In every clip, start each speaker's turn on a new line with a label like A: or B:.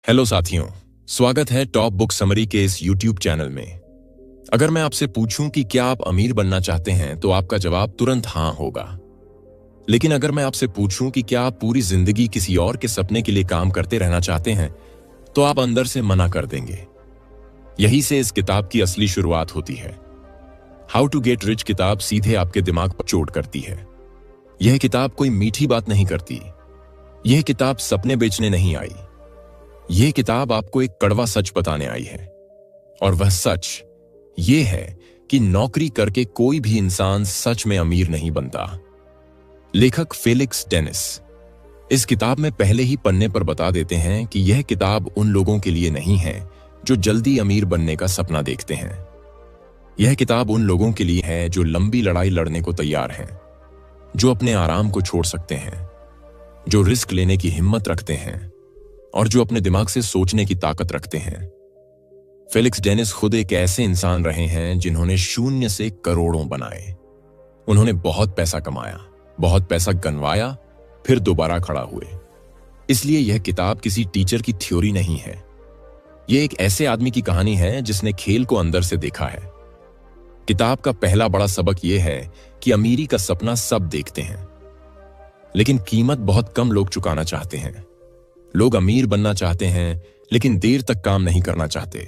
A: Hello साथियों, स्वागत है टॉप बुक समरी के इस यूट्यूब चैनल में। अगर मैं आपसे पूछूं कि क्या आप अमीर बनना चाहते हैं तो आपका जवाब तुरंत हाँ होगा। लेकिन अगर मैं आपसे पूछूं कि क्या आप पूरी जिंदगी किसी और के सपने के लिए काम करते रहना चाहते हैं तो आप अंदर से मना कर देंगे। यही से इस किताब की असली शुरुआत होती है। हाउ टू गेट रिच किताब सीधे आपके दिमाग पर चोट करती है। यह किताब कोई मीठी बात नहीं करती। यह किताब सपने बेचने नहीं आई। यह किताब आपको एक कड़वा सच बताने आई है, और वह सच यह है कि नौकरी करके कोई भी इंसान सच में अमीर नहीं बनता। लेखक फेलिक्स डेनिस इस किताब में पहले ही पन्ने पर बता देते हैं कि यह किताब उन लोगों के लिए नहीं है जो जल्दी अमीर बनने का सपना देखते हैं। यह किताब उन लोगों के लिए है जो लंबी लड़ाई लड़ने को तैयार हैं, जो अपने आराम को छोड़ सकते हैं, जो रिस्क लेने की हिम्मत रखते हैं और जो अपने दिमाग से सोचने की ताकत रखते हैं। फेलिक्स डेनिस खुद एक ऐसे इंसान रहे हैं जिन्होंने शून्य से करोड़ों बनाए। उन्होंने बहुत पैसा कमाया, बहुत पैसा गंवाया, फिर दोबारा खड़ा हुए। इसलिए यह किताब किसी टीचर की थ्योरी नहीं है। यह एक ऐसे आदमी की कहानी है जिसने खेल को अंदर से देखा है। किताब का पहला बड़ा सबक यह है कि अमीरी का सपना सब देखते हैं, लेकिन कीमत बहुत कम लोग चुकाना चाहते हैं। लोग अमीर बनना चाहते हैं लेकिन देर तक काम नहीं करना चाहते।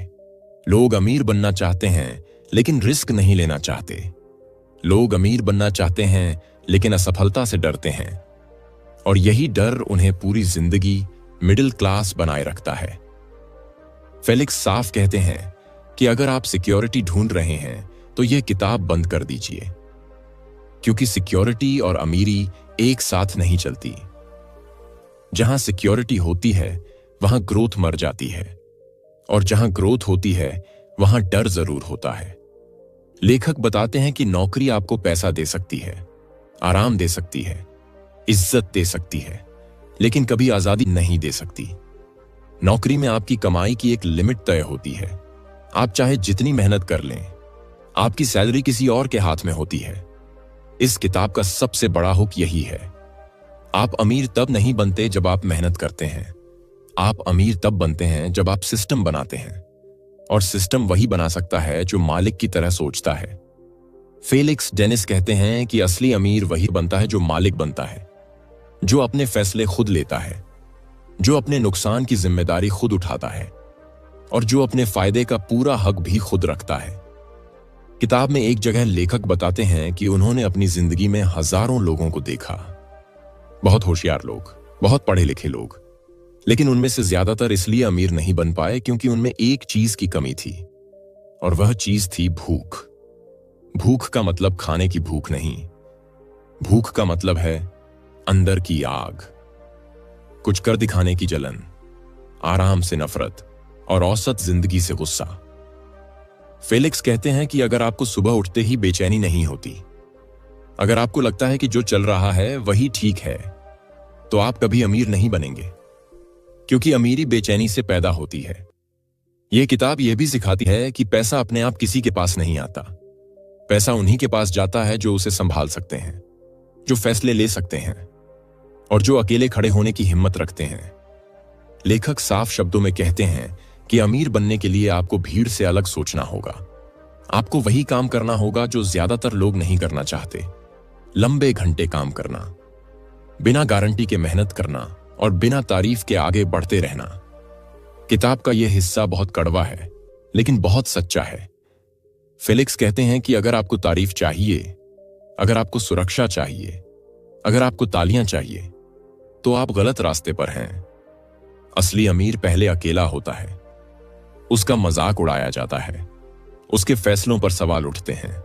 A: लोग अमीर बनना चाहते हैं लेकिन रिस्क नहीं लेना चाहते। लोग अमीर बनना चाहते हैं लेकिन असफलता से डरते हैं, और यही डर उन्हें पूरी जिंदगी मिडिल क्लास बनाए रखता है। फेलिक्स साफ कहते हैं कि अगर आप सिक्योरिटी ढूंढ रहे हैं तो यह किताब बंद कर दीजिए, क्योंकि सिक्योरिटी और अमीरी एक साथ नहीं चलती। जहां सिक्योरिटी होती है वहां ग्रोथ मर जाती है, और जहां ग्रोथ होती है वहां डर जरूर होता है। लेखक बताते हैं कि नौकरी आपको पैसा दे सकती है, आराम दे सकती है, इज्जत दे सकती है, लेकिन कभी आजादी नहीं दे सकती। नौकरी में आपकी कमाई की एक लिमिट तय होती है। आप चाहे जितनी मेहनत कर लें, आपकी सैलरी किसी और के हाथ में होती है। इस किताब का सबसे बड़ा हुक यही है। आप अमीर तब नहीं बनते जब आप मेहनत करते हैं। आप अमीर तब बनते हैं जब आप सिस्टम बनाते हैं, और सिस्टम वही बना सकता है जो मालिक की तरह सोचता है। फेलिक्स डेनिस कहते हैं कि असली अमीर वही बनता है जो मालिक बनता है, जो अपने फैसले खुद लेता है, जो अपने नुकसान की जिम्मेदारी खुद उठाता है, और जो अपने फायदे का पूरा हक भी खुद रखता है। किताब में एक जगह लेखक बताते हैं कि उन्होंने अपनी जिंदगी में हजारों लोगों को देखा, बहुत होशियार लोग, बहुत पढ़े लिखे लोग, लेकिन उनमें से ज्यादातर इसलिए अमीर नहीं बन पाए क्योंकि उनमें एक चीज की कमी थी, और वह चीज थी भूख। भूख का मतलब खाने की भूख नहीं। भूख का मतलब है अंदर की आग, कुछ कर दिखाने की जलन, आराम से नफरत, और औसत जिंदगी से गुस्सा। फेलिक्स कहते हैं कि अगर आपको सुबह उठते ही बेचैनी नहीं होती, अगर आपको लगता है कि जो चल रहा है वही ठीक है, तो आप कभी अमीर नहीं बनेंगे, क्योंकि अमीरी बेचैनी से पैदा होती है। यह किताब यह भी सिखाती है कि पैसा अपने आप किसी के पास नहीं आता। पैसा उन्हीं के पास जाता है जो उसे संभाल सकते हैं, जो फैसले ले सकते हैं, और जो अकेले खड़े होने की हिम्मत रखते हैं। लेखक साफ शब्दों में कहते हैं कि अमीर बनने के लिए आपको भीड़ से अलग सोचना होगा। आपको वही काम करना होगा जो ज्यादातर लोग नहीं करना चाहते। लंबे घंटे काम करना, बिना गारंटी के मेहनत करना, और बिना तारीफ के आगे बढ़ते रहना। किताब का यह हिस्सा बहुत कड़वा है, लेकिन बहुत सच्चा है। फेलिक्स कहते हैं कि अगर आपको तारीफ चाहिए, अगर आपको सुरक्षा चाहिए, अगर आपको तालियां चाहिए, तो आप गलत रास्ते पर हैं। असली अमीर पहले अकेला होता है, उसका मजाक उड़ाया जाता है, उसके फैसलों पर सवाल उठते हैं,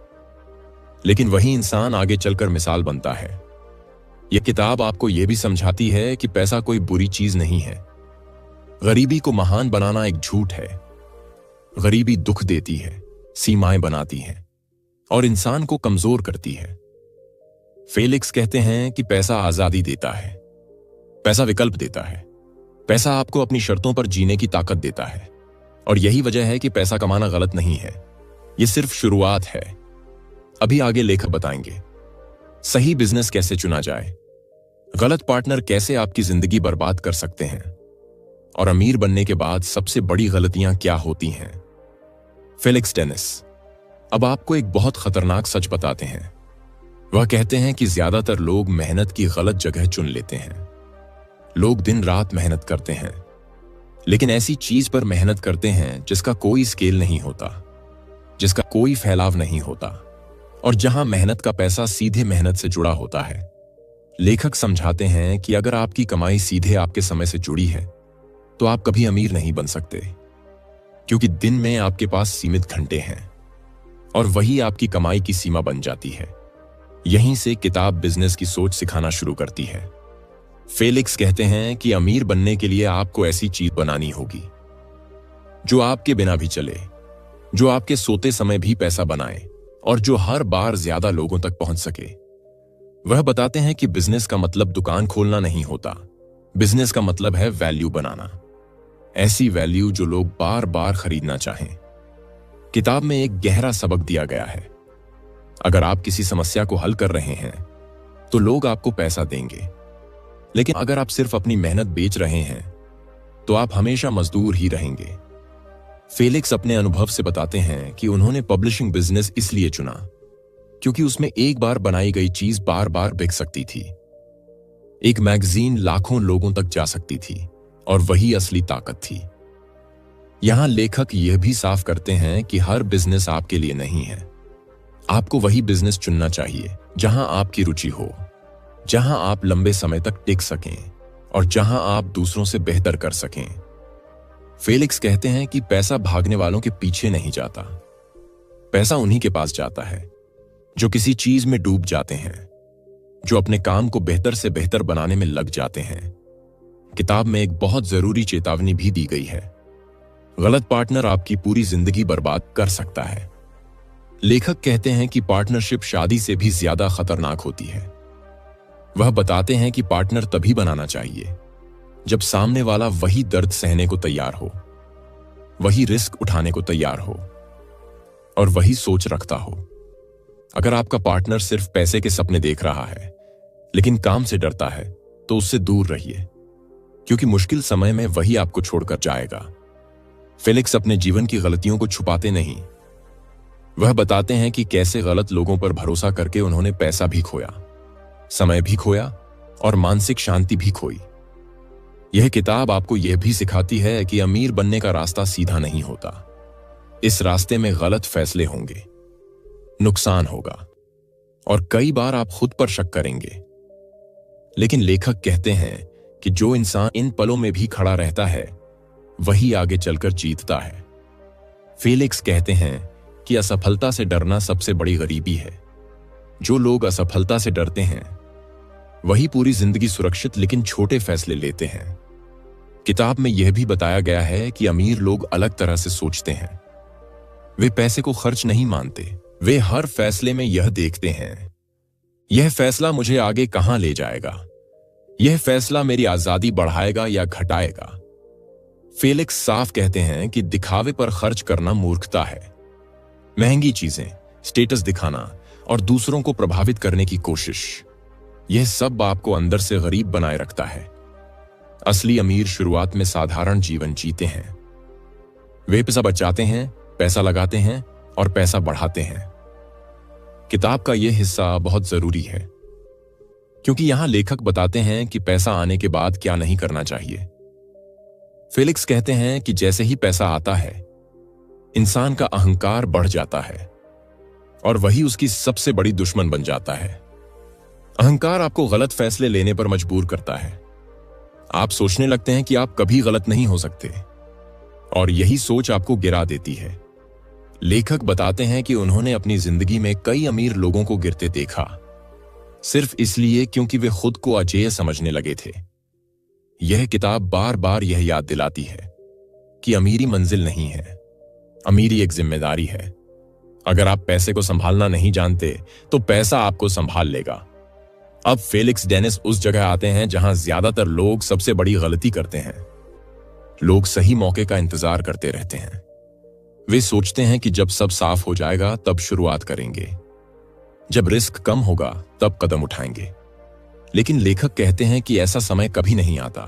A: लेकिन वही इंसान आगे चलकर मिसाल बनता है। यह किताब आपको यह भी समझाती है कि पैसा कोई बुरी चीज नहीं है। गरीबी को महान बनाना एक झूठ है। गरीबी दुख देती है, सीमाएं बनाती है, और इंसान को कमजोर करती है। फेलिक्स कहते हैं कि पैसा आजादी देता है, पैसा विकल्प देता है, पैसा आपको अपनी शर्तों पर जीने की ताकत देता है, और यही वजह है कि पैसा कमाना गलत नहीं है। यह सिर्फ शुरुआत है। अभी आगे लेखक बताएंगे सही बिजनेस कैसे चुना जाए, गलत पार्टनर कैसे आपकी जिंदगी बर्बाद कर सकते हैं, और अमीर बनने के बाद सबसे बड़ी गलतियां क्या होती हैं। फेलिक्स डेनिस अब आपको एक बहुत खतरनाक सच बताते हैं। वह कहते हैं कि ज्यादातर लोग मेहनत की गलत जगह चुन लेते हैं। लोग दिन रात मेहनत करते हैं, लेकिन ऐसी चीज पर मेहनत करते हैं जिसका कोई स्केल नहीं होता, जिसका कोई फैलाव नहीं होता, और जहां मेहनत का पैसा सीधे मेहनत से जुड़ा होता है। लेखक समझाते हैं कि अगर आपकी कमाई सीधे आपके समय से जुड़ी है तो आप कभी अमीर नहीं बन सकते, क्योंकि दिन में आपके पास सीमित घंटे हैं और वही आपकी कमाई की सीमा बन जाती है। यहीं से किताब बिजनेस की सोच सिखाना शुरू करती है। फेलिक्स कहते हैं कि अमीर बनने के लिए आपको ऐसी चीज बनानी होगी जो आपके बिना भी चले, जो आपके सोते समय भी पैसा बनाए और जो हर बार ज्यादा लोगों तक पहुंच सके। वह बताते हैं कि बिजनेस का मतलब दुकान खोलना नहीं होता। बिजनेस का मतलब है वैल्यू बनाना, ऐसी वैल्यू जो लोग बार बार खरीदना चाहें। किताब में एक गहरा सबक दिया गया है। अगर आप किसी समस्या को हल कर रहे हैं तो लोग आपको पैसा देंगे, लेकिन अगर आप सिर्फ अपनी मेहनत बेच रहे हैं तो आप हमेशा मजदूर ही रहेंगे। फेलिक्स अपने अनुभव से बताते हैं कि उन्होंने पब्लिशिंग बिजनेस इसलिए चुना क्योंकि उसमें एक बार बनाई गई चीज बार बार बिक सकती थी। एक मैगजीन लाखों लोगों तक जा सकती थी और वही असली ताकत थी। यहां लेखक यह भी साफ करते हैं कि हर बिजनेस आपके लिए नहीं है। आपको वही बिजनेस चुनना चाहिए जहां आपकी रुचि हो, जहां आप लंबे समय तक टिक सकें और जहां आप दूसरों से बेहतर कर सकें। फेलिक्स कहते हैं कि पैसा भागने वालों के पीछे नहीं जाता। पैसा उन्हीं के पास जाता है जो किसी चीज में डूब जाते हैं, जो अपने काम को बेहतर से बेहतर बनाने में लग जाते हैं। किताब में एक बहुत जरूरी चेतावनी भी दी गई है। गलत पार्टनर आपकी पूरी जिंदगी बर्बाद कर सकता है। लेखक कहते हैं कि पार्टनरशिप शादी से भी ज्यादा खतरनाक होती है। वह बताते हैं कि पार्टनर तभी बनाना चाहिए जब सामने वाला वही दर्द सहने को तैयार हो, वही रिस्क उठाने को तैयार हो और वही सोच रखता हो। अगर आपका पार्टनर सिर्फ पैसे के सपने देख रहा है लेकिन काम से डरता है तो उससे दूर रहिए, क्योंकि मुश्किल समय में वही आपको छोड़कर जाएगा। फेलिक्स अपने जीवन की गलतियों को छुपाते नहीं। वह बताते हैं कि कैसे गलत लोगों पर भरोसा करके उन्होंने पैसा भी खोया, समय भी खोया और मानसिक शांति भी खोई। यह किताब आपको यह भी सिखाती है कि अमीर बनने का रास्ता सीधा नहीं होता। इस रास्ते में गलत फैसले होंगे, नुकसान होगा और कई बार आप खुद पर शक करेंगे। लेकिन लेखक कहते हैं कि जो इंसान इन पलों में भी खड़ा रहता है वही आगे चलकर जीतता है। फेलिक्स कहते हैं कि असफलता से डरना सबसे बड़ी गरीबी है। जो लोग असफलता से डरते हैं वही पूरी जिंदगी सुरक्षित लेकिन छोटे फैसले लेते हैं। किताब में यह भी बताया गया है कि अमीर लोग अलग तरह से सोचते हैं। वे पैसे को खर्च नहीं मानते। वे हर फैसले में यह देखते हैं, यह फैसला मुझे आगे कहां ले जाएगा, यह फैसला मेरी आजादी बढ़ाएगा या घटाएगा। फेलिक्स साफ कहते हैं कि दिखावे पर खर्च करना मूर्खता है। महंगी चीजें, स्टेटस दिखाना और दूसरों को प्रभावित करने की कोशिश, यह सब आपको अंदर से गरीब बनाए रखता है। असली अमीर शुरुआत में साधारण जीवन जीते हैं। वे पैसा बचाते हैं, पैसा लगाते हैं और पैसा बढ़ाते हैं। किताब का यह हिस्सा बहुत जरूरी है क्योंकि यहां लेखक बताते हैं कि पैसा आने के बाद क्या नहीं करना चाहिए। फेलिक्स कहते हैं कि जैसे ही पैसा आता है इंसान का अहंकार बढ़ जाता है और वही उसकी सबसे बड़ी दुश्मन बन जाता है। अहंकार आपको गलत फैसले लेने पर मजबूर करता है। आप सोचने लगते हैं कि आप कभी गलत नहीं हो सकते और यही सोच आपको गिरा देती है। लेखक बताते हैं कि उन्होंने अपनी जिंदगी में कई अमीर लोगों को गिरते देखा, सिर्फ इसलिए क्योंकि वे खुद को अजेय समझने लगे थे। यह किताब बार बार यह याद दिलाती है कि अमीरी मंजिल नहीं है, अमीरी एक जिम्मेदारी है। अगर आप पैसे को संभालना नहीं जानते तो पैसा आपको संभाल लेगा। अब फेलिक्स डेनिस उस जगह आते हैं जहां ज्यादातर लोग सबसे बड़ी गलती करते हैं। लोग सही मौके का इंतजार करते रहते हैं। वे सोचते हैं कि जब सब साफ हो जाएगा तब शुरुआत करेंगे, जब रिस्क कम होगा तब कदम उठाएंगे। लेकिन लेखक कहते हैं कि ऐसा समय कभी नहीं आता।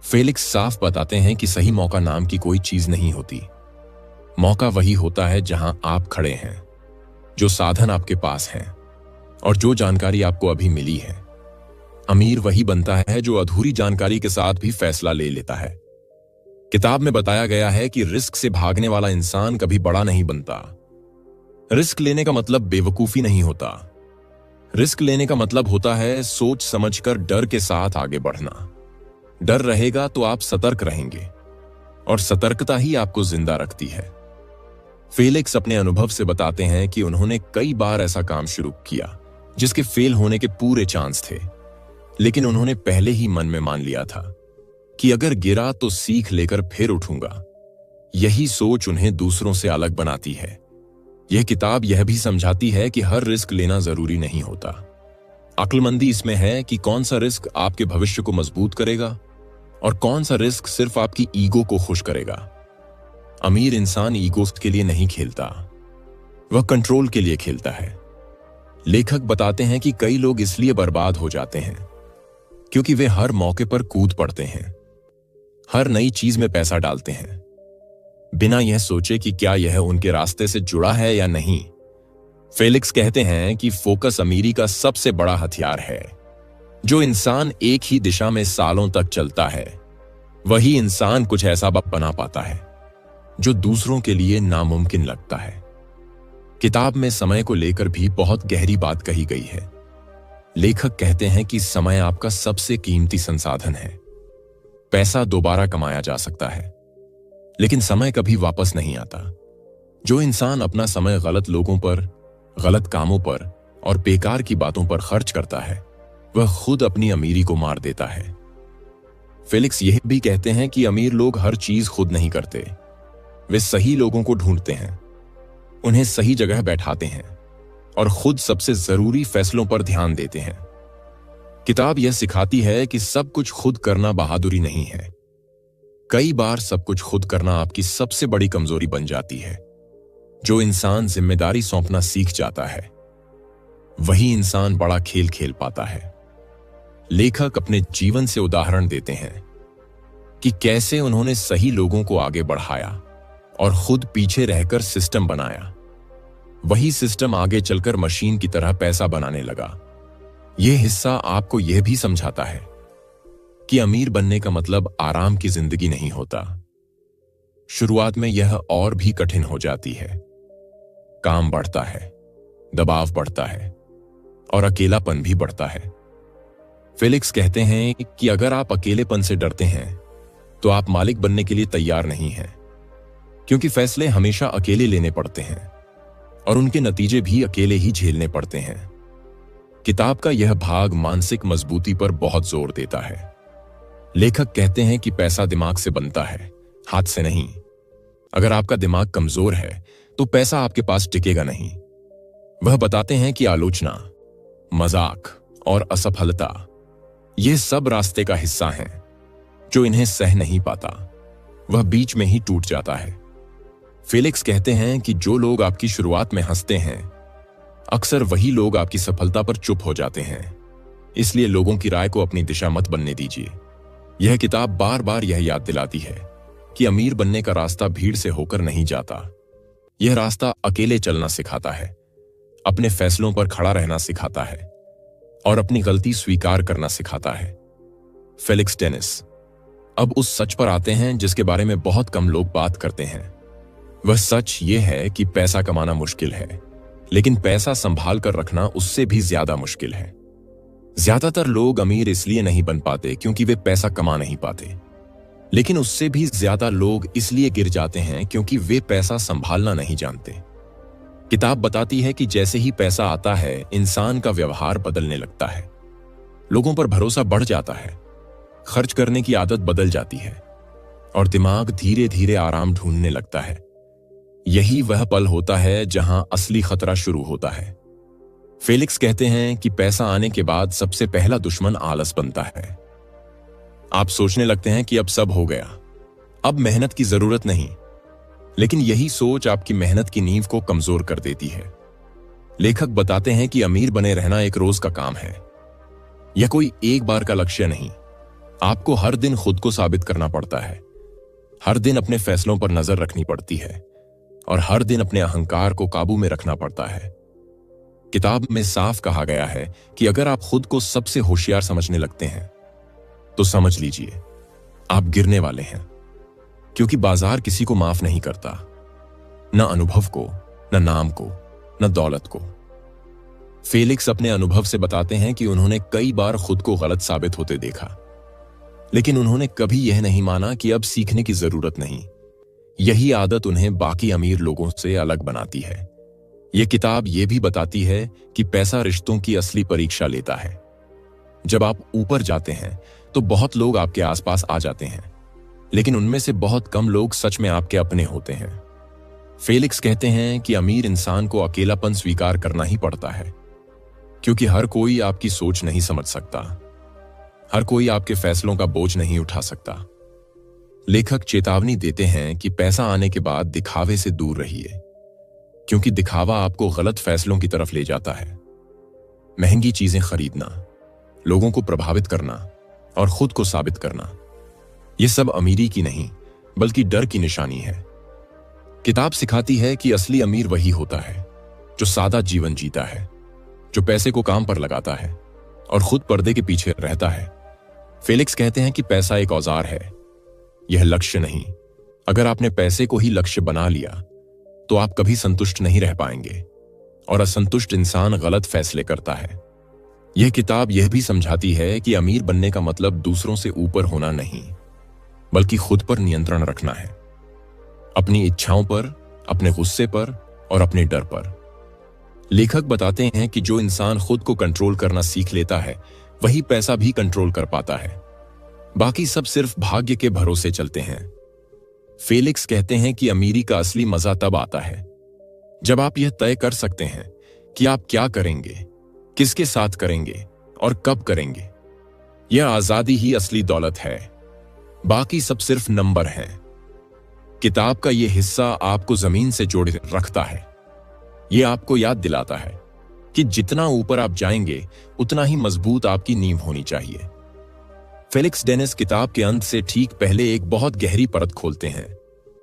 A: फेलिक्स साफ बताते हैं कि सही मौका नाम की कोई चीज नहीं होती। मौका वही होता है जहां आप खड़े हैं, जो साधन आपके पास हैं और जो जानकारी आपको अभी मिली है। अमीर वही बनता है जो अधूरी जानकारी के साथ भी फैसला ले लेता है। किताब में बताया गया है कि रिस्क से भागने वाला इंसान कभी बड़ा नहीं बनता। रिस्क लेने का मतलब बेवकूफी नहीं होता। रिस्क लेने का मतलब होता है सोच समझकर डर के साथ आगे बढ़ना। डर रहेगा तो आप सतर्क रहेंगे और सतर्कता ही आपको जिंदा रखती है। फेलिक्स अपने अनुभव से बताते हैं कि उन्होंने कई बार ऐसा काम शुरू किया जिसके फेल होने के पूरे चांस थे, लेकिन उन्होंने पहले ही मन में मान लिया था कि अगर गिरा तो सीख लेकर फिर उठूंगा। यही सोच उन्हें दूसरों से अलग बनाती है। यह किताब यह भी समझाती है कि हर रिस्क लेना जरूरी नहीं होता। अक्लमंदी इसमें है कि कौन सा रिस्क आपके भविष्य को मजबूत करेगा और कौन सा रिस्क सिर्फ आपकी ईगो को खुश करेगा। अमीर इंसान ईगो के लिए नहीं खेलता, वह कंट्रोल के लिए खेलता है। लेखक बताते हैं कि कई लोग इसलिए बर्बाद हो जाते हैं क्योंकि वे हर मौके पर कूद पड़ते हैं, हर नई चीज में पैसा डालते हैं, बिना यह सोचे कि क्या यह उनके रास्ते से जुड़ा है या नहीं। फेलिक्स कहते हैं कि फोकस अमीरी का सबसे बड़ा हथियार है। जो इंसान एक ही दिशा में सालों तक चलता है, वही इंसान कुछ ऐसा बना पाता है जो दूसरों के लिए नामुमकिन लगता है। किताब में समय को लेकर भी बहुत गहरी बात कही गई है। लेखक कहते हैं कि समय आपका सबसे कीमती संसाधन है। पैसा दोबारा कमाया जा सकता है, लेकिन समय कभी वापस नहीं आता। जो इंसान अपना समय गलत लोगों पर, गलत कामों पर और बेकार की बातों पर खर्च करता है, वह खुद अपनी अमीरी को मार देता है। फेलिक्स यह भी कहते हैं कि अमीर लोग हर चीज खुद नहीं करते। वे सही लोगों को ढूंढते हैं, उन्हें सही जगह बैठाते हैं और खुद सबसे जरूरी फैसलों पर ध्यान देते हैं। किताब यह सिखाती है कि सब कुछ खुद करना बहादुरी नहीं है। कई बार सब कुछ खुद करना आपकी सबसे बड़ी कमजोरी बन जाती है। जो इंसान जिम्मेदारी सौंपना सीख जाता है, वही इंसान बड़ा खेल खेल पाता है। लेखक अपने जीवन से उदाहरण देते हैं कि कैसे उन्होंने सही लोगों को आगे बढ़ाया और खुद पीछे रहकर सिस्टम बनाया। वही सिस्टम आगे चलकर मशीन की तरह पैसा बनाने लगा। यह हिस्सा आपको यह भी समझाता है कि अमीर बनने का मतलब आराम की जिंदगी नहीं होता। शुरुआत में यह और भी कठिन हो जाती है। काम बढ़ता है, दबाव बढ़ता है और अकेलापन भी बढ़ता है। फेलिक्स कहते हैं कि अगर आप अकेलेपन से डरते हैं तो आप मालिक बनने के लिए तैयार नहीं हैं, क्योंकि फैसले हमेशा अकेले लेने पड़ते हैं और उनके नतीजे भी अकेले ही झेलने पड़ते हैं। किताब का यह भाग मानसिक मजबूती पर बहुत जोर देता है। लेखक कहते हैं कि पैसा दिमाग से बनता है, हाथ से नहीं। अगर आपका दिमाग कमजोर है तो पैसा आपके पास टिकेगा नहीं। वह बताते हैं कि आलोचना, मजाक और असफलता ये सब रास्ते का हिस्सा हैं। जो इन्हें सह नहीं पाता वह बीच में ही टूट जाता है। फेलिक्स कहते हैं कि जो लोग आपकी शुरुआत में हंसते हैं, अक्सर वही लोग आपकी सफलता पर चुप हो जाते हैं। इसलिए लोगों की राय को अपनी दिशा मत बनने दीजिए। यह किताब बार बार यह याद दिलाती है कि अमीर बनने का रास्ता भीड़ से होकर नहीं जाता। यह रास्ता अकेले चलना सिखाता है, अपने फैसलों पर खड़ा रहना सिखाता है और अपनी गलती स्वीकार करना सिखाता है। फेलिक्स टेनिस अब उस सच पर आते हैं जिसके बारे में बहुत कम लोग बात करते हैं। वह सच यह है कि पैसा कमाना मुश्किल है, लेकिन पैसा संभाल कर रखना उससे भी ज्यादा मुश्किल है। ज्यादातर लोग अमीर इसलिए नहीं बन पाते क्योंकि वे पैसा कमा नहीं पाते, लेकिन उससे भी ज्यादा लोग इसलिए गिर जाते हैं क्योंकि वे पैसा संभालना नहीं जानते। किताब बताती है कि जैसे ही पैसा आता है, इंसान का व्यवहार बदलने लगता है। लोगों पर भरोसा बढ़ जाता है, खर्च करने की आदत बदल जाती है और दिमाग धीरे धीरे आराम ढूंढने लगता है। यही वह पल होता है जहां असली खतरा शुरू होता है। फेलिक्स कहते हैं कि पैसा आने के बाद सबसे पहला दुश्मन आलस बनता है। आप सोचने लगते हैं कि अब सब हो गया, अब मेहनत की जरूरत नहीं, लेकिन यही सोच आपकी मेहनत की नींव को कमजोर कर देती है। लेखक बताते हैं कि अमीर बने रहना एक रोज का काम है। यह कोई एक बार का लक्ष्य नहीं, आपको हर दिन खुद को साबित करना पड़ता है, हर दिन अपने फैसलों पर नजर रखनी पड़ती है और हर दिन अपने अहंकार को काबू में रखना पड़ता है। किताब में साफ कहा गया है कि अगर आप खुद को सबसे होशियार समझने लगते हैं तो समझ लीजिए आप गिरने वाले हैं, क्योंकि बाजार किसी को माफ नहीं करता, न अनुभव को, न नाम को, न दौलत को। फेलिक्स अपने अनुभव से बताते हैं कि उन्होंने कई बार खुद को गलत साबित होते देखा, लेकिन उन्होंने कभी यह नहीं माना कि अब सीखने की जरूरत नहीं। यही आदत उन्हें बाकी अमीर लोगों से अलग बनाती है। यह किताब यह भी बताती है कि पैसा रिश्तों की असली परीक्षा लेता है। जब आप ऊपर जाते हैं तो बहुत लोग आपके आसपास आ जाते हैं, लेकिन उनमें से बहुत कम लोग सच में आपके अपने होते हैं। फेलिक्स कहते हैं कि अमीर इंसान को अकेलापन स्वीकार करना ही पड़ता है, क्योंकि हर कोई आपकी सोच नहीं समझ सकता, हर कोई आपके फैसलों का बोझ नहीं उठा सकता। लेखक चेतावनी देते हैं कि पैसा आने के बाद दिखावे से दूर रहिए, क्योंकि दिखावा आपको गलत फैसलों की तरफ ले जाता है। महंगी चीजें खरीदना, लोगों को प्रभावित करना और खुद को साबित करना, यह सब अमीरी की नहीं बल्कि डर की निशानी है। किताब सिखाती है कि असली अमीर वही होता है जो सादा जीवन जीता है, जो पैसे को काम पर लगाता है और खुद पर्दे के पीछे रहता है। फेलिक्स कहते हैं कि पैसा एक औजार है, यह लक्ष्य नहीं। अगर आपने पैसे को ही लक्ष्य बना लिया तो आप कभी संतुष्ट नहीं रह पाएंगे, और असंतुष्ट इंसान गलत फैसले करता है। यह किताब यह भी समझाती है कि अमीर बनने का मतलब दूसरों से ऊपर होना नहीं, बल्कि खुद पर नियंत्रण रखना है, अपनी इच्छाओं पर, अपने गुस्से पर और अपने डर पर। लेखक बताते हैं कि जो इंसान खुद को कंट्रोल करना सीख लेता है वही पैसा भी कंट्रोल कर पाता है, बाकी सब सिर्फ भाग्य के भरोसे चलते हैं। फेलिक्स कहते हैं कि अमीरी का असली मजा तब आता है जब आप यह तय कर सकते हैं कि आप क्या करेंगे, किसके साथ करेंगे और कब करेंगे। यह आजादी ही असली दौलत है, बाकी सब सिर्फ नंबर हैं। किताब का यह हिस्सा आपको जमीन से जोड़े रखता है। यह आपको याद दिलाता है कि जितना ऊपर आप जाएंगे उतना ही मजबूत आपकी नींव होनी चाहिए। फेलिक्स डेनिस किताब के अंत से ठीक पहले एक बहुत गहरी परत खोलते हैं।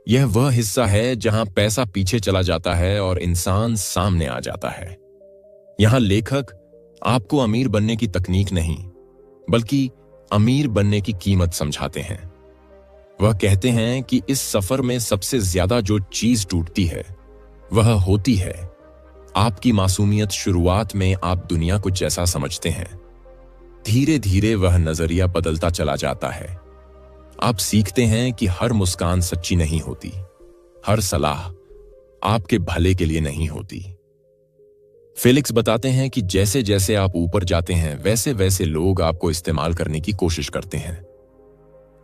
A: यह वह हिस्सा है जहां पैसा पीछे चला जाता है और इंसान सामने आ जाता है। यहां लेखक आपको अमीर बनने की तकनीक नहीं बल्कि अमीर बनने की कीमत समझाते हैं। वह कहते हैं कि इस सफर में सबसे ज्यादा जो चीज टूटती है वह होती है आपकी मासूमियत। शुरुआत में आप दुनिया को जैसा समझते हैं, धीरे धीरे वह नजरिया बदलता चला जाता है। आप सीखते हैं कि हर मुस्कान सच्ची नहीं होती, हर सलाह आपके भले के लिए नहीं होती। फेलिक्स बताते हैं कि जैसे जैसे आप ऊपर जाते हैं वैसे वैसे लोग आपको इस्तेमाल करने की कोशिश करते हैं।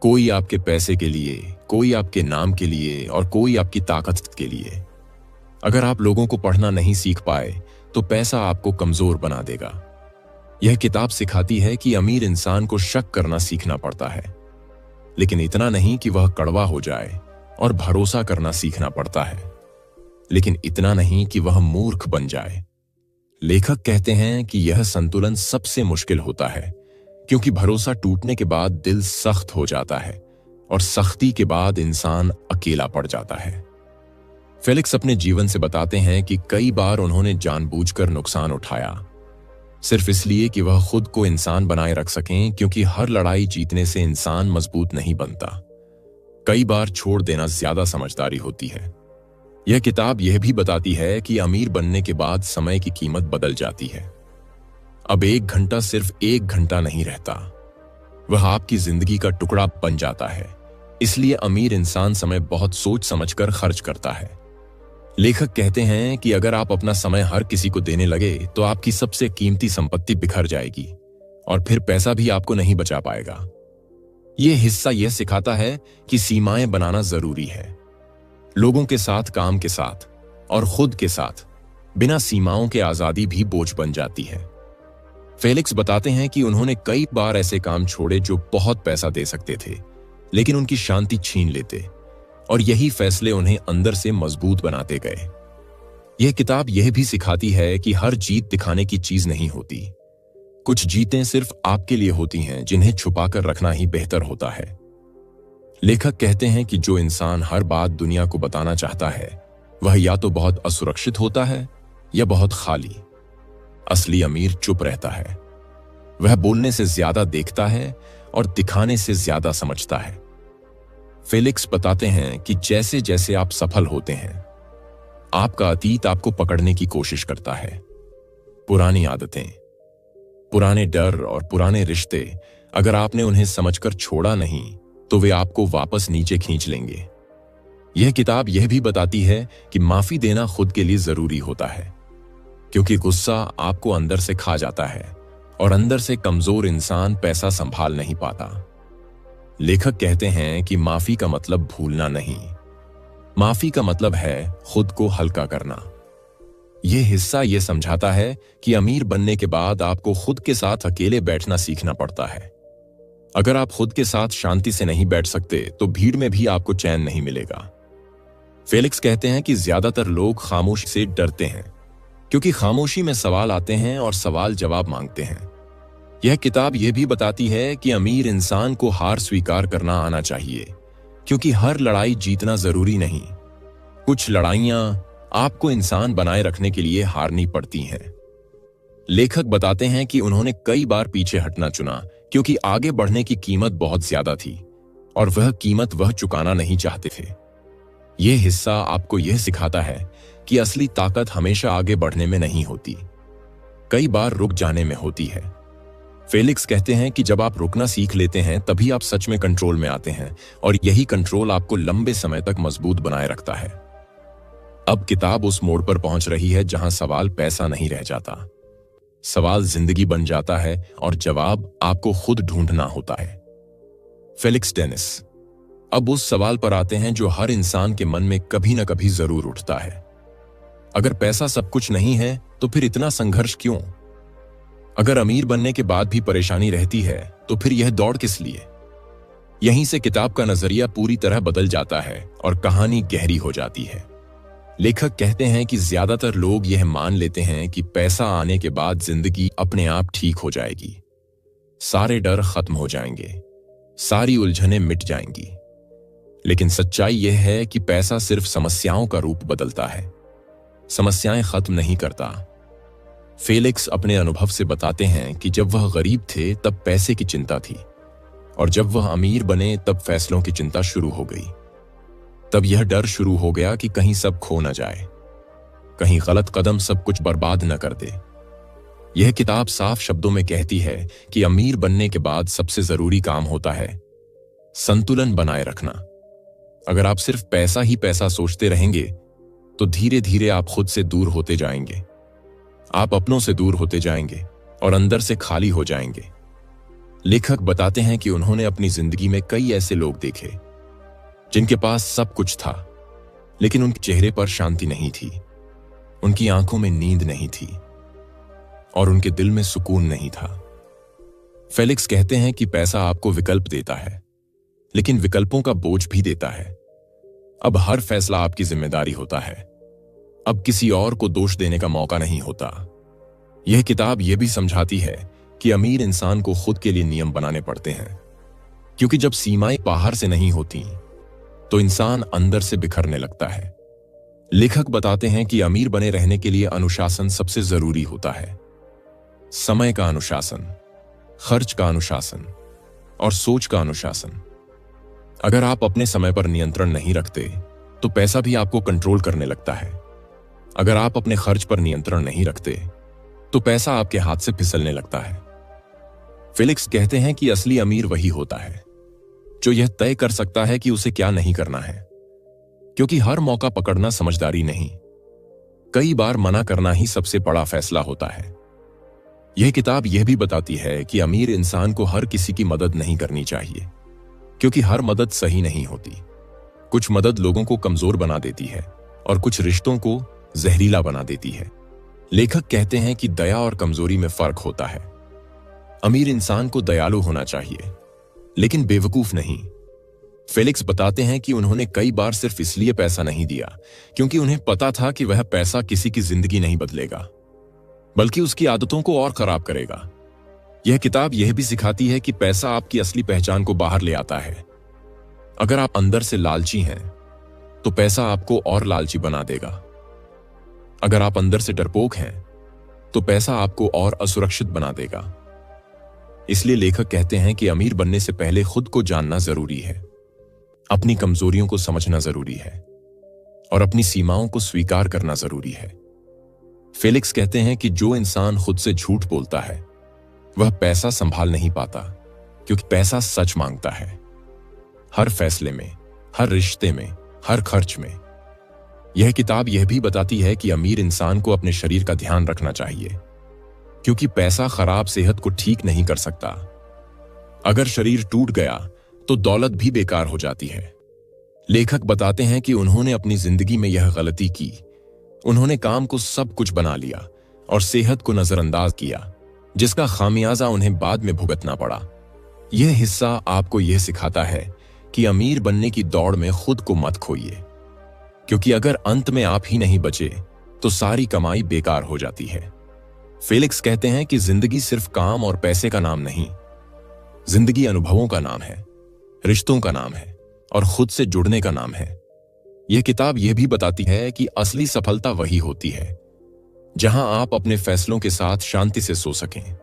A: कोई आपके पैसे के लिए, कोई आपके नाम के लिए और कोई आपकी ताकत के लिए। अगर आप लोगों को पढ़ना नहीं सीख पाए तो पैसा आपको कमजोर बना देगा। यह किताब सिखाती है कि अमीर इंसान को शक करना सीखना पड़ता है, लेकिन इतना नहीं कि वह कड़वा हो जाए, और भरोसा करना सीखना पड़ता है, लेकिन इतना नहीं कि वह मूर्ख बन जाए। लेखक कहते हैं कि यह संतुलन सबसे मुश्किल होता है, क्योंकि भरोसा टूटने के बाद दिल सख्त हो जाता है और सख्ती के बाद इंसान अकेला पड़ जाता है। फेलिक्स अपने जीवन से बताते हैं कि कई बार उन्होंने जानबूझकर नुकसान उठाया, सिर्फ इसलिए कि वह खुद को इंसान बनाए रख सकें, क्योंकि हर लड़ाई जीतने से इंसान मजबूत नहीं बनता। कई बार छोड़ देना ज्यादा समझदारी होती है। यह किताब यह भी बताती है कि अमीर बनने के बाद समय की कीमत बदल जाती है। अब 1 घंटा सिर्फ 1 घंटा नहीं रहता, वह आपकी जिंदगी का टुकड़ा बन जाता है। इसलिए अमीर इंसान समय बहुत सोच समझकर खर्च करता है। लेखक कहते हैं कि अगर आप अपना समय हर किसी को देने लगे तो आपकी सबसे कीमती संपत्ति बिखर जाएगी और फिर पैसा भी आपको नहीं बचा पाएगा। यह हिस्सा यह सिखाता है कि सीमाएं बनाना जरूरी है, लोगों के साथ, काम के साथ और खुद के साथ। बिना सीमाओं के आजादी भी बोझ बन जाती है। फेलिक्स बताते हैं कि उन्होंने कई बार ऐसे काम छोड़े जो बहुत पैसा दे सकते थे, लेकिन उनकी शांति छीन लेते, और यही फैसले उन्हें अंदर से मजबूत बनाते गए। यह किताब यह भी सिखाती है कि हर जीत दिखाने की चीज नहीं होती, कुछ जीतें सिर्फ आपके लिए होती हैं जिन्हें छुपाकर रखना ही बेहतर होता है। लेखक कहते हैं कि जो इंसान हर बात दुनिया को बताना चाहता है वह या तो बहुत असुरक्षित होता है या बहुत खाली। असली अमीर चुप रहता है। वह बोलने से ज्यादा देखता है और दिखाने से ज्यादा समझता है। फेलिक्स बताते हैं कि जैसे जैसे आप सफल होते हैं, आपका अतीत आपको पकड़ने की कोशिश करता है। पुरानी आदतें, पुराने डर और पुराने रिश्ते, अगर आपने उन्हें समझकर छोड़ा नहीं तो वे आपको वापस नीचे खींच लेंगे। यह किताब यह भी बताती है कि माफी देना खुद के लिए जरूरी होता है, क्योंकि गुस्सा आपको अंदर से खा जाता है और अंदर से कमजोर इंसान पैसा संभाल नहीं पाता। लेखक कहते हैं कि माफी का मतलब भूलना नहीं, माफी का मतलब है खुद को हल्का करना। यह हिस्सा यह समझाता है कि अमीर बनने के बाद आपको खुद के साथ अकेले बैठना सीखना पड़ता है। अगर आप खुद के साथ शांति से नहीं बैठ सकते तो भीड़ में भी आपको चैन नहीं मिलेगा। फेलिक्स कहते हैं कि ज्यादातर लोग खामोशी से डरते हैं, क्योंकि खामोशी में सवाल आते हैं और सवाल जवाब मांगते हैं। यह किताब यह भी बताती है कि अमीर इंसान को हार स्वीकार करना आना चाहिए, क्योंकि हर लड़ाई जीतना जरूरी नहीं। कुछ लड़ाइयां आपको इंसान बनाए रखने के लिए हारनी पड़ती हैं। लेखक बताते हैं कि उन्होंने कई बार पीछे हटना चुना, क्योंकि आगे बढ़ने की कीमत बहुत ज्यादा थी और वह कीमत वह चुकाना नहीं चाहते थे। यह हिस्सा आपको यह सिखाता है कि असली ताकत हमेशा आगे बढ़ने में नहीं होती, कई बार रुक जाने में होती है। फेलिक्स कहते हैं कि जब आप रुकना सीख लेते हैं तभी आप सच में कंट्रोल में आते हैं, और यही कंट्रोल आपको लंबे समय तक मजबूत बनाए रखता है। अब किताब उस मोड़ पर पहुंच रही है जहां सवाल पैसा नहीं रह जाता, सवाल जिंदगी बन जाता है और जवाब आपको खुद ढूंढना होता है। फेलिक्स डेनिस अब उस सवाल पर आते हैं जो हर इंसान के मन में कभी ना कभी जरूर उठता है। अगर पैसा सब कुछ नहीं है तो फिर इतना संघर्ष क्यों? अगर अमीर बनने के बाद भी परेशानी रहती है तो फिर यह दौड़ किस लिए? यहीं से किताब का नजरिया पूरी तरह बदल जाता है और कहानी गहरी हो जाती है। लेखक कहते हैं कि ज्यादातर लोग यह मान लेते हैं कि पैसा आने के बाद जिंदगी अपने आप ठीक हो जाएगी, सारे डर खत्म हो जाएंगे, सारी उलझनें मिट जाएंगी। लेकिन सच्चाई यह है कि पैसा सिर्फ समस्याओं का रूप बदलता है, समस्याएं खत्म नहीं करता। फेलिक्स अपने अनुभव से बताते हैं कि जब वह गरीब थे तब पैसे की चिंता थी, और जब वह अमीर बने तब फैसलों की चिंता शुरू हो गई। तब यह डर शुरू हो गया कि कहीं सब खो न जाए, कहीं गलत कदम सब कुछ बर्बाद न कर दे। यह किताब साफ शब्दों में कहती है कि अमीर बनने के बाद सबसे जरूरी काम होता है संतुलन बनाए रखना। अगर आप सिर्फ पैसा ही पैसा सोचते रहेंगे तो धीरे धीरे आप खुद से दूर होते जाएंगे, आप अपनों से दूर होते जाएंगे और अंदर से खाली हो जाएंगे। लेखक बताते हैं कि उन्होंने अपनी जिंदगी में कई ऐसे लोग देखे जिनके पास सब कुछ था, लेकिन उनके चेहरे पर शांति नहीं थी, उनकी आंखों में नींद नहीं थी और उनके दिल में सुकून नहीं था। फेलिक्स कहते हैं कि पैसा आपको विकल्प देता है, लेकिन विकल्पों का बोझ भी देता है। अब हर फैसला आपकी जिम्मेदारी होता है, अब किसी और को दोष देने का मौका नहीं होता। यह किताब यह भी समझाती है कि अमीर इंसान को खुद के लिए नियम बनाने पड़ते हैं, क्योंकि जब सीमाएं बाहर से नहीं होती तो इंसान अंदर से बिखरने लगता है। लेखक बताते हैं कि अमीर बने रहने के लिए अनुशासन सबसे जरूरी होता है। समय का अनुशासन, खर्च का अनुशासन और सोच का अनुशासन। अगर आप अपने समय पर नियंत्रण नहीं रखते तो पैसा भी आपको कंट्रोल करने लगता है। अगर आप अपने खर्च पर नियंत्रण नहीं रखते तो पैसा आपके हाथ से फिसलने लगता है। फेलिक्स कहते हैं कि असली अमीर वही होता है जो यह तय कर सकता है कि उसे क्या नहीं करना है, क्योंकि हर मौका पकड़ना समझदारी नहीं, कई बार मना करना ही सबसे बड़ा फैसला होता है। यह किताब यह भी बताती है कि अमीर इंसान को हर किसी की मदद नहीं करनी चाहिए, क्योंकि हर मदद सही नहीं होती। कुछ मदद लोगों को कमजोर बना देती है और कुछ रिश्तों को जहरीला बना देती है। लेखक कहते हैं कि दया और कमजोरी में फर्क होता है। अमीर इंसान को दयालु होना चाहिए, लेकिन बेवकूफ नहीं। फेलिक्स बताते हैं कि उन्होंने कई बार सिर्फ इसलिए पैसा नहीं दिया क्योंकि उन्हें पता था कि वह पैसा किसी की जिंदगी नहीं बदलेगा, बल्कि उसकी आदतों को और खराब करेगा। यह किताब यह भी सिखाती है कि पैसा आपकी असली पहचान को बाहर ले आता है। अगर आप अंदर से लालची हैं, तो पैसा आपको और लालची बना देगा। अगर आप अंदर से डरपोक हैं, तो पैसा आपको और असुरक्षित बना देगा। इसलिए लेखक कहते हैं कि अमीर बनने से पहले खुद को जानना जरूरी है, अपनी कमजोरियों को समझना जरूरी है और अपनी सीमाओं को स्वीकार करना जरूरी है। फेलिक्स कहते हैं कि जो इंसान खुद से झूठ बोलता है वह पैसा संभाल नहीं पाता, क्योंकि पैसा सच मांगता है। हर फैसले में, हर रिश्ते में, हर खर्च में। यह किताब यह भी बताती है कि अमीर इंसान को अपने शरीर का ध्यान रखना चाहिए, क्योंकि पैसा खराब सेहत को ठीक नहीं कर सकता। अगर शरीर टूट गया तो दौलत भी बेकार हो जाती है। लेखक बताते हैं कि उन्होंने अपनी जिंदगी में यह गलती की। उन्होंने काम को सब कुछ बना लिया और सेहत को नजरअंदाज किया, जिसका खामियाजा उन्हें बाद में भुगतना पड़ा। यह हिस्सा आपको यह सिखाता है कि अमीर बनने की दौड़ में खुद को मत खोइए, क्योंकि अगर अंत में आप ही नहीं बचे तो सारी कमाई बेकार हो जाती है। फेलिक्स कहते हैं कि जिंदगी सिर्फ काम और पैसे का नाम नहीं, जिंदगी अनुभवों का नाम है, रिश्तों का नाम है और खुद से जुड़ने का नाम है। यह किताब यह भी बताती है कि असली सफलता वही होती है जहां आप अपने फैसलों के साथ शांति से सो सकें,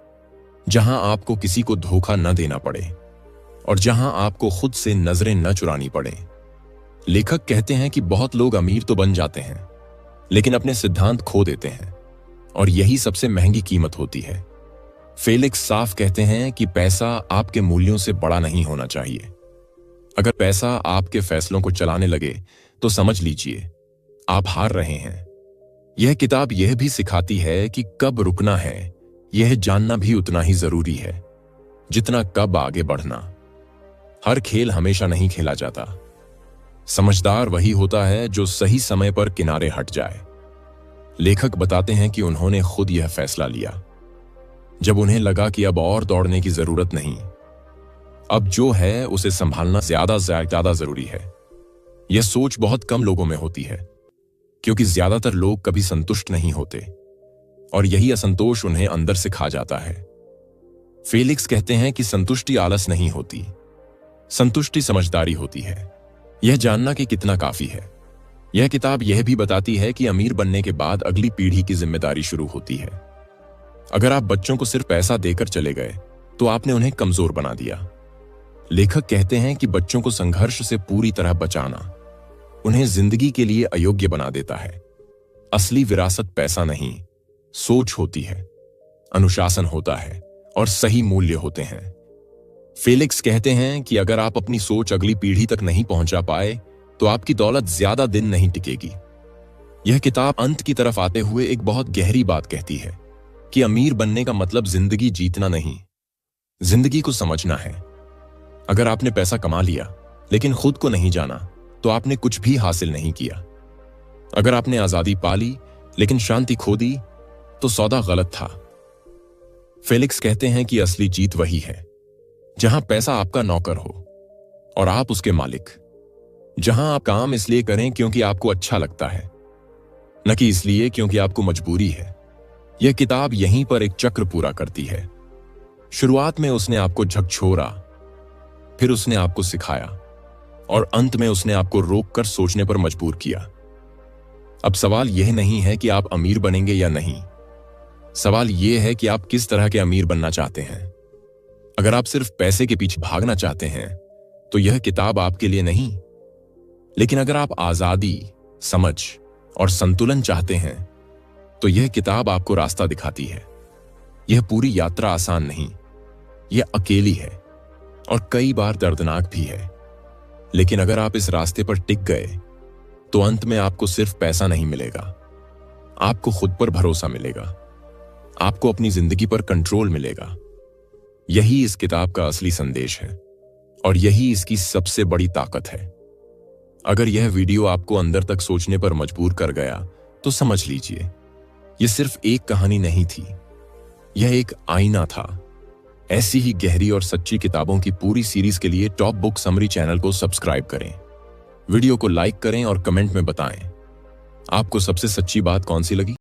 A: जहां आपको किसी को धोखा न देना पड़े और जहां आपको खुद से नजरें न चुरानी पड़े। लेखक कहते हैं कि बहुत लोग अमीर तो बन जाते हैं, लेकिन अपने सिद्धांत खो देते हैं और यही सबसे महंगी कीमत होती है। फेलिक्स साफ कहते हैं कि पैसा आपके मूल्यों से बड़ा नहीं होना चाहिए। अगर पैसा आपके फैसलों को चलाने लगे तो समझ लीजिए आप हार रहे हैं। यह किताब यह भी सिखाती है कि कब रुकना है यह जानना भी उतना ही जरूरी है जितना कब आगे बढ़ना। हर खेल हमेशा नहीं खेला जाता। समझदार वही होता है जो सही समय पर किनारे हट जाए। लेखक बताते हैं कि उन्होंने खुद यह फैसला लिया जब उन्हें लगा कि अब और दौड़ने की जरूरत नहीं, अब जो है उसे संभालना ज्यादा जरूरी है। यह सोच बहुत कम लोगों में होती है, क्योंकि ज्यादातर लोग कभी संतुष्ट नहीं होते और यही असंतोष उन्हें अंदर से खा जाता है। फेलिक्स कहते हैं कि संतुष्टि आलस नहीं होती, संतुष्टि समझदारी होती है, यह जानना कि कितना काफी है। यह किताब यह भी बताती है कि अमीर बनने के बाद अगली पीढ़ी की जिम्मेदारी शुरू होती है। अगर आप बच्चों को सिर्फ पैसा देकर चले गए तो आपने उन्हें कमजोर बना दिया। लेखक कहते हैं कि बच्चों को संघर्ष से पूरी तरह बचाना उन्हें जिंदगी के लिए अयोग्य बना देता है। असली विरासत पैसा नहीं, सोच होती है, अनुशासन होता है और सही मूल्य होते हैं। फेलिक्स कहते हैं कि अगर आप अपनी सोच अगली पीढ़ी तक नहीं पहुंचा पाए तो आपकी दौलत ज्यादा दिन नहीं टिकेगी। यह किताब अंत की तरफ आते हुए एक बहुत गहरी बात कहती है कि अमीर बनने का मतलब जिंदगी जीतना नहीं, जिंदगी को समझना है। अगर आपने पैसा कमा लिया लेकिन खुद को नहीं जाना तो आपने कुछ भी हासिल नहीं किया। अगर आपने आजादी पाली लेकिन शांति खो दी तो सौदा गलत था। फेलिक्स कहते हैं कि असली जीत वही है जहां पैसा आपका नौकर हो और आप उसके मालिक, जहां आप काम इसलिए करें क्योंकि आपको अच्छा लगता है, न कि इसलिए क्योंकि आपको मजबूरी है। यह किताब यहीं पर एक चक्र पूरा करती है। शुरुआत में उसने आपको झकझोरा, फिर उसने आपको सिखाया और अंत में उसने आपको रोककर सोचने पर मजबूर किया। अब सवाल यह नहीं है कि आप अमीर बनेंगे या नहीं, सवाल यह है कि आप किस तरह के अमीर बनना चाहते हैं। अगर आप सिर्फ पैसे के पीछे भागना चाहते हैं तो यह किताब आपके लिए नहीं, लेकिन अगर आप आजादी, समझ और संतुलन चाहते हैं तो यह किताब आपको रास्ता दिखाती है। यह पूरी यात्रा आसान नहीं, यह अकेली है और कई बार दर्दनाक भी है, लेकिन अगर आप इस रास्ते पर टिक गए तो अंत में आपको सिर्फ पैसा नहीं मिलेगा, आपको खुद पर भरोसा मिलेगा, आपको अपनी जिंदगी पर कंट्रोल मिलेगा। यही इस किताब का असली संदेश है और यही इसकी सबसे बड़ी ताकत है। अगर यह वीडियो आपको अंदर तक सोचने पर मजबूर कर गया तो समझ लीजिए यह सिर्फ एक कहानी नहीं थी, यह एक आईना था। ऐसी ही गहरी और सच्ची किताबों की पूरी सीरीज के लिए टॉप बुक समरी चैनल को सब्सक्राइब करें, वीडियो को लाइक करें और कमेंट में बताएं आपको सबसे सच्ची बात कौन सी लगी।